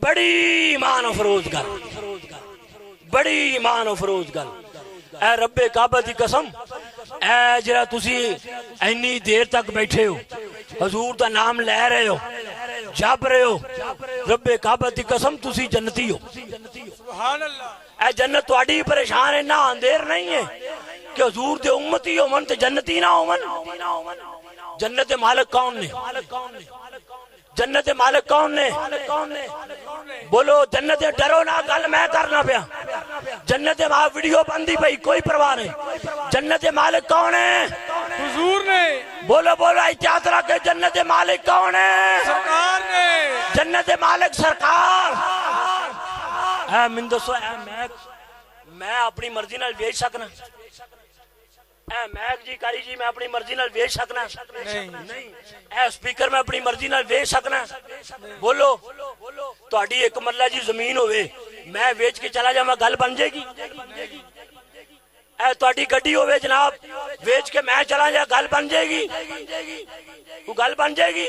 بڑی ایمان افروز گل، بڑی ایمان افروز گل۔ اے رب کعبہ دی قسم، اے جرا تسی اینی دیر تک بیٹھے ہو، حضور دا نام لے رہے ہو، جپ رہے ہو، رب کعبہ دی قسم تسی جنتی ہو۔ سبحان اللہ۔ اے جنت تواڈی پریشان ہے، نہ اندھیر نہیں ہے کہ حضور دے امتی ہون تے جنتی نہ ہون۔ جنت مالک کون نے؟ جنت مالک کون نے؟ بولو جنت ڈرو نہ، گل میں کرنا پیا۔ جنت ویڈیو بندی پئی، کوئی پرواہ نہیں۔ جنت مالک کون ہے؟ حضور نے، بولو بولو احتیاط رکھ کے، جنت مالک کون ہے؟ سرکار نے۔ جنت مالک سرکار۔ اے من دسو، اے میں اپنی مرضی نال ویچ سکنا؟ اے میک جی کاری جی میں اپنی مرضی نال ویچ سکنا؟ نہیں۔ اے سپیکر میں اپنی مرضی نال ویچ سکنا؟ بولو تہاڈی ایک مرلہ جی زمین ہوئے، میں ویچ کے چلا جاواں، گل بن جائے گی؟ اے تہاڈی گڈی ہوئے جناب، ویچ کے میں چلا جا، گل بن جائے گی؟ کوئی گل بن جائے گی؟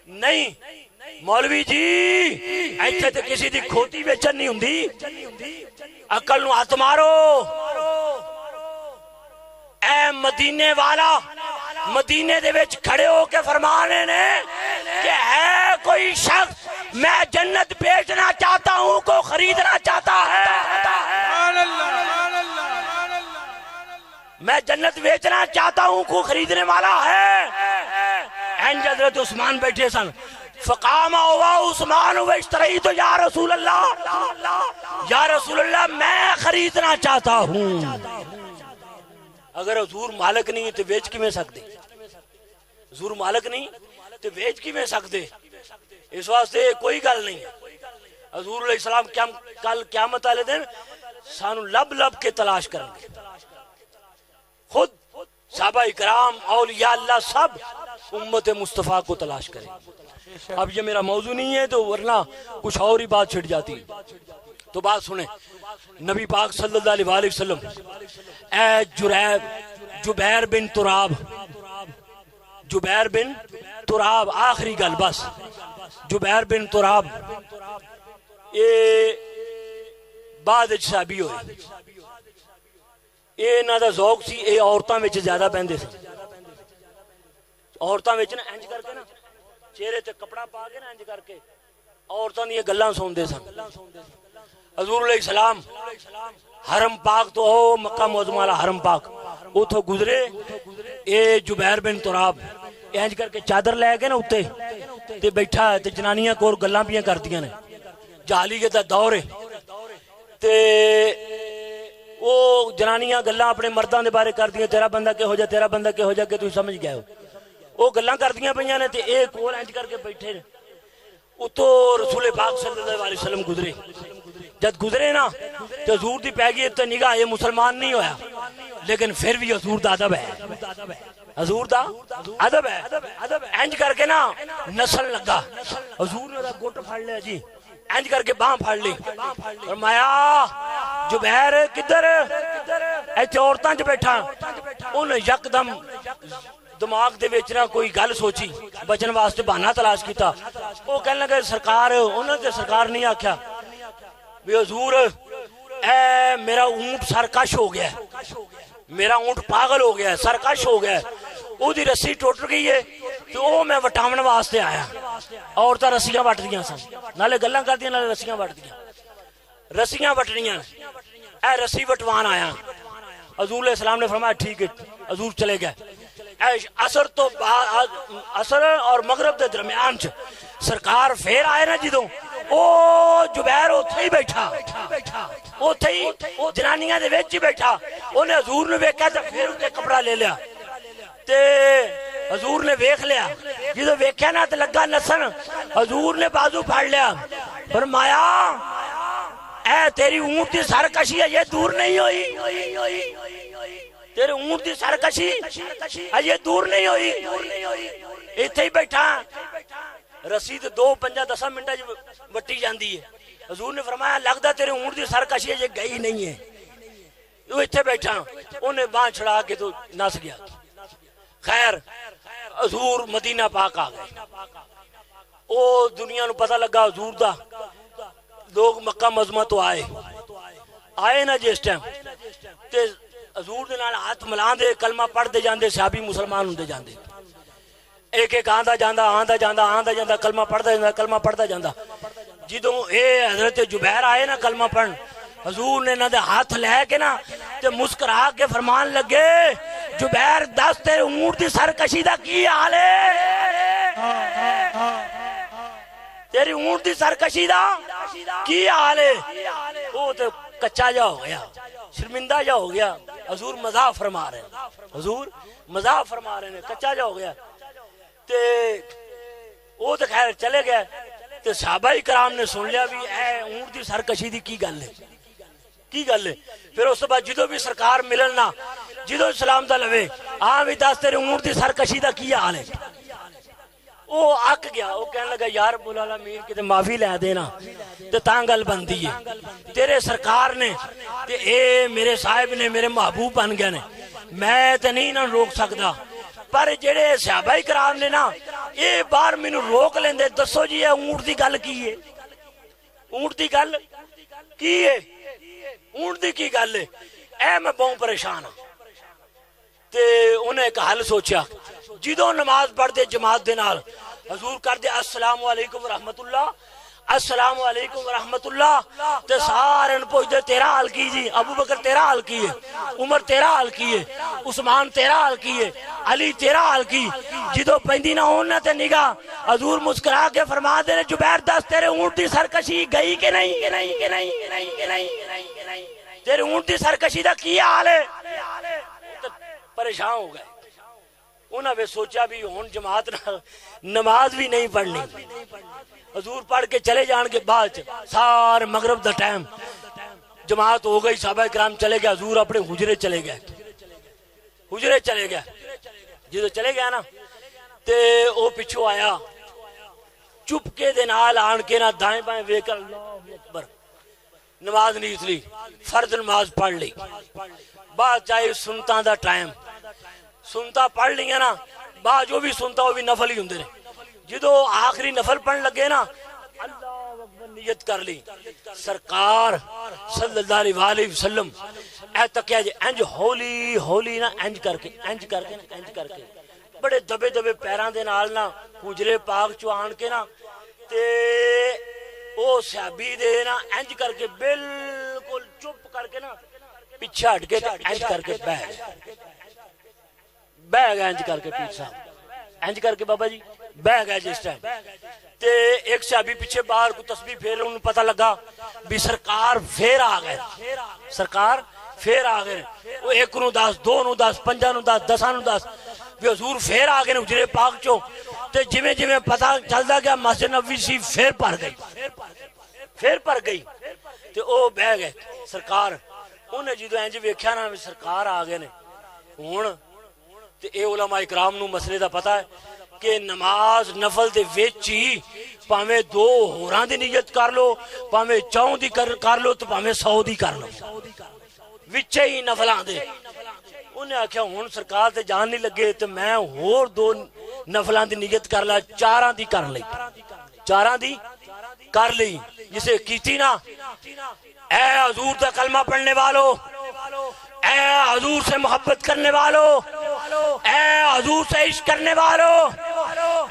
نہیں۔ مولوی جی ایتھے تے کسی دی کھوتی ویچن نہیں ہوندی، عقل نو ہاتھ مارو۔ اے مدینے والا مدینے دے وچ کھڑے ہو کے فرمانے نے کہ ہے کوئی شخص میں جنت بیچنا چاہتا ہوں کو خریدنا چاہتا ہے؟ سبحان اللہ، سبحان اللہ، سبحان اللہ۔ میں جنت بیچنا چاہتا ہوں کو خریدنے والا ہے؟ اینج حضرت عثمان بیٹھے سن، فقام ہوا عثمان واشتریت یا رسول اللہ، یا رسول اللہ میں خریدنا چاہتا ہوں۔ اگر حضور مالک نہیں تو ویچ کی میں سکتے؟ حضور مالک نہیں تو ویچ کی میں سکتے؟ اس واسطے کوئی گل نہیں۔ حضور علیہ السلام کل قیامت والے دن سانو لب لب کے تلاش کریں گے، خود صحابہ اکرام اولیاء اللہ سب امت مصطفیٰ کو تلاش کریں۔ اب یہ میرا موضوع نہیں ہے تو ورنہ کچھ اور ہی بات چھٹ جاتی ہے، تو بات سنیں۔ نبی پاک صلی اللہ علیہ وسلم، اے جبیر بن تراب، جبیر بن تراب، آخری گل بس، جبیر بن تراب یہ بعد صحابی ہوئے، یہ انہاں دا ذوق سی، یہ عورتاں وچ زیادہ پہندے سی۔ عورتاں وچ نا انج کر کے نا چہرے تے کپڑا پا کے نا انج کر کے عورتاں دی گلاں سوندے سن۔ حضور علیہ السلام حرم پاک تو او مکہ معظمہ والا حرم پاک اتھوں گزرے، اے جبیر بن تراب انج کر کے چادر لے کے نا اتے تے بیٹھا تے جنانیاں کول گلاں پیاں کردیاں نے، جاہلیت دا دور ہے تے او جنانیاں گلاں اپنے مرداں دے بارے کردیاں، تیرا بندہ کہو جا، تیرا بندہ کہو جا، کہ تسی سمجھ گئے ہو۔ او گلاں کردیاں پیاں نے تے اے کول انج کر کے بیٹھے نے، اتو رسول پاک صلی اللہ علیہ وسلم گزرے۔ جد گزرے نا تو حضور دی پہ گئی تو نگاہ، یہ مسلمان نہیں ہویا لیکن پھر بھی حضور دا ادب ہے، حضور دا ادب ہے۔ انج کر کے نا نسل لگا، حضور نے گھٹ پھڑ لیا جی، انج کر کے باں پھڑ لی، فرمایا جبیر کدھر؟ ایتھے عورتاں چ بیٹھا۔ انہیں یکدم دماغ دے وچ نہ کوئی گل سوچی، بچن واسطے بہانہ تلاش کیتا۔ وہ کہنے لگے سرکار، انہوں نے سرکار نہیں آکھیا بھی حضور اے میرا اونٹ سرکش ہو گیا ہے، میرا اونٹ پاگل ہو گیا ہے، سرکش ہو گیا ہے، او دی رسی ٹوٹ گئی ہے تو او میں وٹاون واسطے آیا۔ عورتاں رسیاں وٹ دیاں سن، نالے گلاں کردیاں نالے رسیاں وٹ دیاں، رسیاں وٹنیاں، اے رسی وٹوان آیا۔ حضور علیہ السلام نے فرمایا ٹھیک ہے، حضور چلے گئے۔ اثر تو اثر اور مغرب دے درمیان چ سرکار پھر آئے نا جدوں، او جبیر اوتھے ہی بیٹھا، اوتھے ہی جنانیاں دے وچ ہی بیٹھا۔ اونے حضور نے ویکھیا تے پھر اوتے کپڑا لے لیا تے حضور نے ویکھ لیا، جدوں ویکھیا نا تے لگا نسن، حضور نے بازو پھڑ لیا، فرمایا اے تیری اونٹ دی سرکشی ہے یہ دور نہیں ہوئی، تیرے اونٹ دی سرکشی یہ دور نہیں ہوئی، ایتھے ہی بیٹھا۔ رسی تے 2-5-10 منٹ وٹی جاندی ہے۔ حضور نے فرمایا لگدا تیرے اونٹ دی سرکشی یہ گئی نہیں ہے، تو ایتھے بیٹھا۔ انہیں باں چھڑا کے تو نس گیا۔ خیر حضور مدینہ پاک آ گئے، او دنیا نو پتہ لگا حضور دا لوگ مکہ معظمہ تو آئے نا جس ٹائم تے حضور دے نال ہاتھ ملان دے کلمہ پڑھ دے جاندے صحابی مسلمان ہوندے جاندے ایک ایک آندا جاندا کلمہ پڑھدا جاندا جدوں اے حضرت جبیر آئے نا کلمہ پڑھن حضور نے نہ دے ہاتھ لے کے نا تے مسکرا کے فرمان لگے جبیر دس تیرے اونٹ دی سرکشی دا کی حال ہے تیری اونٹ دی سرکشی دا کی حال ہے وہ تے کچا جا ہو گیا شرمندہ جا ہو گیا حضور مزاح فرما رہے ہیں کچا جا ہو گیا تے وہ تے خیر چلے گئے تے صحابہ کرام نے سن لیا بھی اے اونٹ دی سرکشی دی کی گل ہے پھر اس بعد جدو بھی سرکار ملنا جدو سلام دا لوے ہاں بھی دس تیرے اونٹ دی سرکشی دا کی حال ہے وہ اک گیا وہ کہنے لگا یار رب العالمین کتے معافی لے دینا تے تاں گل بندی ہے تیرے سرکار نے تے اے میرے صاحب نے میرے محبوب بن گئے نے میں تے نہیں نہ روک سکدا پر جڑے صحابہ کرام نے نا اے بار مینوں روک لیندے دسو جی اے اونٹ دی گل کی ہے اونٹ دی گل کی ہے اونٹ دی کی گل ہے اے میں بہت پریشان ہاں تے انہیں ایک حل سوچیا جدوں نماز پڑھ دے جماعت دے نال حضور کر دے السلام علیکم ورحمت اللہ السلام علیکم ورحمت اللہ تے سارے پوچھ دے تیرا حال کی جی ابو بکر تیرا حال کی ہے عمر تیرا حال کی ہے عثمان تیرا حال کی ہے علی تیرا حال کی جدو پیندی نہ ہونا تے نگاہ حضور مسکرا کے فرما دے جبیر دس تیرے اونٹ دی سرکشی گئی کہ نہیں تیرے اونٹ دی سرکشی دا کی حال ہے پریشان ہو گئے انہوں نے سوچا بھی ہون جماعت نماز بھی نہیں پڑھنی حضور پڑھ کے چلے جان کے بعد سارے مغرب دا ٹائم جماعت ہو گئی صحابہ کرام چلے گئے حضور اپنے حجرے چلے گئے جدو چلے گیا نا تے او پچھو آیا چپکے دے نال آن کے نا دائیں بائیں ویکھ اللہ اکبر نماز نہیں اس لی فرض نماز پڑھ لی بعد چاہے سنتا دا ٹائم سنتا پڑھ لیا نا بعد جو بھی سنتا وہ بھی نفل ہی ہوندے نے جدو آخری نفل پڑھن لگے نا اللہ اکبر نیت کر لی سرکار صلی اللہ علیہ وسلم اے تکیا جی انج ہولی ہولی نا انج کر کے بڑے دبے دبے پیران دے نال نا حجرے پاک چو آن کے نا تے او صحابی دے نا انج کر کے بالکل چپ کر کے نا پیچھے ہٹ کے انج کر کے بہ گیا انج کر کے پیچھے صاحب انج کر کے بابا جی بہ گیا جس ٹائم تے ایک صحابی پیچھے باہر کو تسبیح پھیر انہوں پتہ لگا بھی سرکار پھر آ گئے وہ ایک نو 10 2 نو 10 5 نو 10 10 نو 10 بھی حضور پھر آ گئے حجرے پاک چو تے جویں جویں پتہ چلدا گیا مسجد نبوی سی پھر پر گئی تے او بہ گئے سرکار انہیں جدو انج ویکھیا نا سرکار آ گئے نے ہن تے اے علماء اکرام نو مسئلے دا پتہ ہے کہ نماز نفل دے وچ ہی پاویں 2 ہوراں دی نیت کر لو پاویں 4 دی کر لو تے پاویں 100 دی کر لو وچ ہی نفلاں دے انہیں آکھیا ہن سرکار تے جان نہیں لگے تے میں ہور 2 نفلاں دی نیت کر لا 4 دی کر لئی جسے کیتی نا اے حضور دا کلمہ پڑھنے والو اے حضور سے محبت کرنے والو اے حضور سے عشق کرنے والو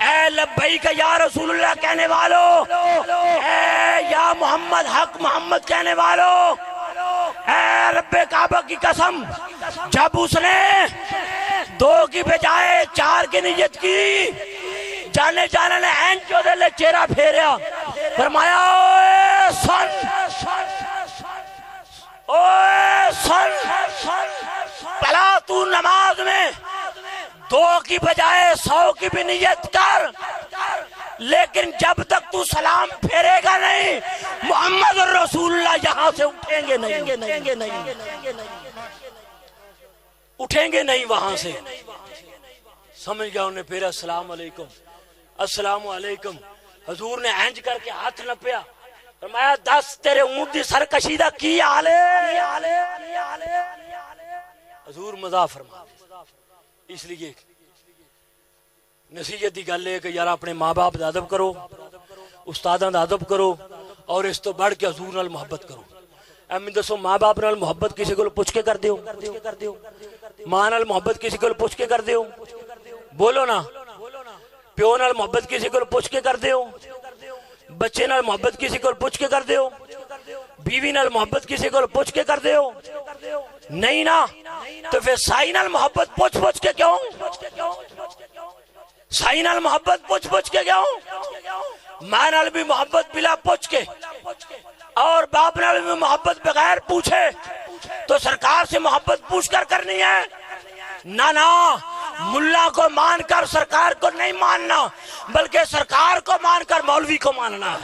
اے لبیک یا رسول اللہ کہنے والو اے یا محمد حق محمد کہنے والو اے رب کعبہ کی قسم جب اس نے 2 کی بجائے 4 کی نیت کی جانے نے اینچو دے لے چہرہ پھیریا فرمایا اوے سن پلا تو نماز میں 2 کی بجائے 100 کی بھی نیت کر لیکن جب تک تو سلام پھیرے گا نہیں محمد رسول اللہ یہاں سے اٹھیں گے نہیں وہاں سے سمجھ گیا انہیں پھر السلام علیکم حضور نے اینج کر کے ہاتھ نپیا فرمایا 10 تیرے اونٹ دی سرکشی دا کی حال ہے حضور مزاح فرما اس لیے نصیحت دی گل ہے کہ یار اپنے ماں باپ دا ادب کرو استاداں دا ادب کرو اور اس تو بڑھ کے حضور نال محبت کرو. امی دسو ماں باپ نال محبت کسی کو پوچھ کے کر دیو؟ ماں نال محبت کسی کو پوچھ کے کر دیو؟ بولو نا. پیو نال محبت کسی کو پوچھ کے کر دیو؟ بچے نال محبت کسی کو پوچھ کے کر دیو؟ بیوی نال محبت کسی کو پوچھ کے کر دیو؟ نہیں نا. تو پھر سائی نال محبت پوچھ کے کیوں؟ سائی نال محبت پوچھ کے کیوں؟ ماں نال بھی محبت بلا پوچھ کے اور باپ نال بھی محبت بغیر پوچھے تو سرکار سے محبت پوچھ کر کرنی ہے؟ نہ ملا کو مان کر سرکار کو نہیں ماننا، بلکہ سرکار کو مان کر مولوی کو ماننا.